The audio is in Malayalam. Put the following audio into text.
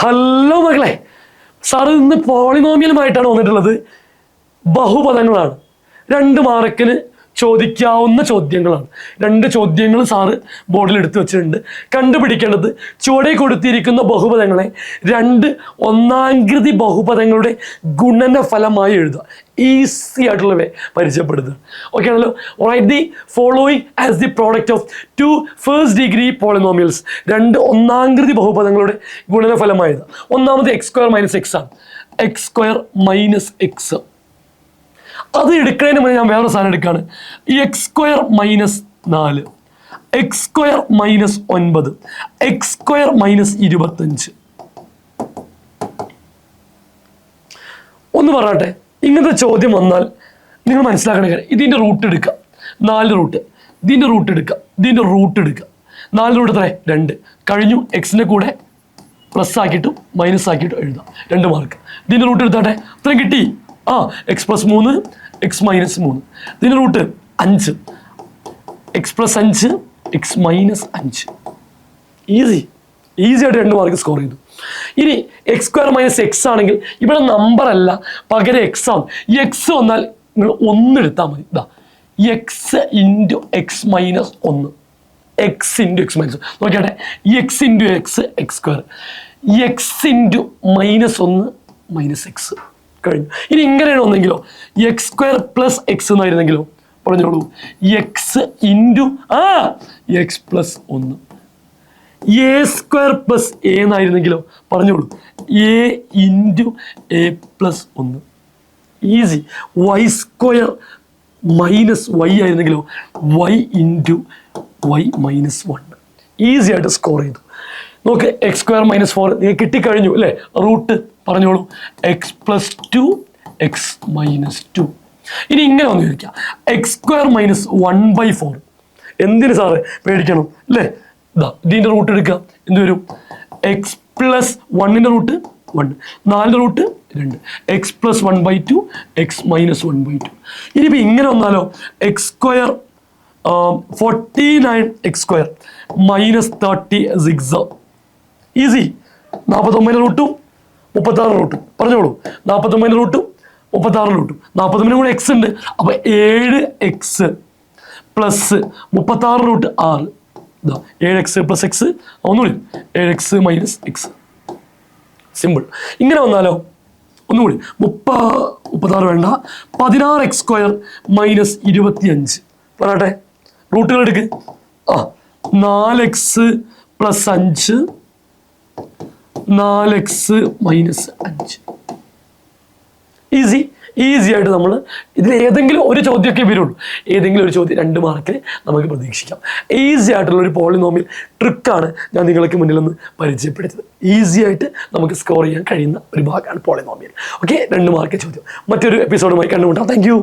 ഹലോ മകളെ, സാറ് ഇന്ന് പോളിനോമിയലുമായിട്ടാണ് വന്നിട്ടുള്ളത്. ബഹുപദങ്ങളാണ്. 2 മാർക്കിന് ചോദിക്കാവുന്ന ചോദ്യങ്ങളാണ്. 2 ചോദ്യങ്ങൾ സാറ് ബോർഡിൽ എടുത്തു വെച്ചിട്ടുണ്ട്. കണ്ടുപിടിക്കേണ്ടത് ചുവടെ കൊടുത്തിരിക്കുന്ന ബഹുപദങ്ങളെ 2 ഒന്നാംകൃതി ബഹുപദങ്ങളുടെ ഗുണനഫലമായി എഴുതുക. ഈസി ആയിട്ടുള്ള പരിചയപ്പെടുത്തുക. ഓക്കെ ആണല്ലോ. Write the following as the product of 2 first degree polynomials. 2 ഒന്നാംകൃതി ബഹുപദങ്ങളുടെ ഗുണനഫലമായത്. ഒന്നാമത് x² - x ആണ്. x² - x. അത് എടുക്കുന്നതിന് മുന്നേ ഞാൻ വേറെ സാധനം എടുക്കുകയാണ്. ഈ x² - 4, x² - 9, x² - 25. ഒന്ന് പറയട്ടെ, ഇങ്ങനത്തെ ചോദ്യം വന്നാൽ നിങ്ങൾ മനസ്സിലാക്കണ കാര്യം, ഇതിൻ്റെ റൂട്ട് എടുക്കുക. 4 റൂട്ട്, ഇതിൻ്റെ റൂട്ട് എടുക്കുക, ഇതിൻ്റെ റൂട്ട് എടുക്കുക. 4 റൂട്ട് എത്ര? 2. കഴിഞ്ഞു. എക്സിൻ്റെ കൂടെ പ്ലസ് ആക്കിയിട്ടും മൈനസ് ആക്കിയിട്ടും എഴുതാം. 2 മാർക്ക്. ഇതിൻ്റെ റൂട്ട് എടുത്താട്ടെ, ഇത്രയും കിട്ടി. x + 3, x - 3. ഇതിൻ്റെ റൂട്ട് 5, x + 5, x - 5. ഈസി ആയിട്ട് 2 മാർക്ക് സ്കോർ ചെയ്തു. ഇനി x² - x ആണെങ്കിൽ ഇവിടെ നമ്പർ അല്ല, പകരം x ആണ്. ഈ x വന്നാൽ നിങ്ങൾ 1 എടുത്താൽ മതി. ഇതാ x × x - 1, x × x - 1. നോക്കിയാട്ടെ, x × x, x², x × -1 -x. കഴിഞ്ഞു. ഇനി ഇങ്ങനെയാണ് ഒന്നെങ്കിലോ x² + x എന്നായിരുന്നെങ്കിലോ പറഞ്ഞോളൂ, x × x + 1. a² + a എന്നായിരുന്നെങ്കിലോ പറഞ്ഞോളൂ, a × a + 1. Easy. y² - y ആയിരുന്നെങ്കിലോ y × y - 1. Easy ആയിട്ട് സ്കോർ ചെയ്തു. നോക്ക്, x² - 4 നിങ്ങൾ കിട്ടിക്കഴിഞ്ഞു അല്ലേ? റൂട്ട് പറഞ്ഞോളൂ, x + 2, x - 2. ഇനി ഇങ്ങനെ ഒന്ന് ചോദിക്കാം, x² - 1/4. എന്തിന് സാറേ പേടിക്കണം അല്ലേ? ഇതാ ഇതിൻ്റെ റൂട്ട് എടുക്കുക. എന്ത് വരും? x + 1ൻ്റെ റൂട്ട് 1, 4ൻ്റെ റൂട്ട് 2, x + 1/2, x - 1/2. ഇനിയിപ്പോൾ ഇങ്ങനെ വന്നാലോ, x², 49 x² - 30 6. ഈസി. 49 റൂട്ടും 36 റൂട്ടും പറഞ്ഞോളൂ. 49 റൂട്ടും 36 റൂട്ടും. 49 കൂടെ x ഉണ്ട്, അപ്പോൾ 7x + 36 റൂട്ട് 6. ഇതാ 7x + x. ഒന്നുകൂടി 7x - x. സിമ്പിൾ. ഇങ്ങനെ വന്നാലോ ഒന്നുകൂടി, 36 വേണ്ട, 16x² - 25. പറയട്ടെ, റൂട്ടുകൾ എടുക്ക്. 4x + 5, 4x - 5. ഈസി ആയിട്ട് നമ്മൾ ഇതിൽ ഏതെങ്കിലും ഒരു ചോദ്യമൊക്കെ വരുള്ളൂ. ഏതെങ്കിലും ഒരു ചോദ്യം 2 മാർക്കിന് നമുക്ക് പ്രതീക്ഷിക്കാം. ഈസി ആയിട്ടുള്ള ഒരു പോളിനോമിയൽ ട്രിക്കാണ് ഞാൻ നിങ്ങൾക്ക് മുന്നിൽ നിന്ന് പരിചയപ്പെടുത്തിയത്. ഈസി ആയിട്ട് നമുക്ക് സ്കോർ ചെയ്യാൻ കഴിയുന്ന ഒരു ഭാഗമാണ് പോളിനോമിയൽ. ഓക്കെ, 2 മാർക്ക് ചോദ്യം. മറ്റൊരു എപ്പിസോഡുമായി കണ്ടുമുട്ടാം. Thank you.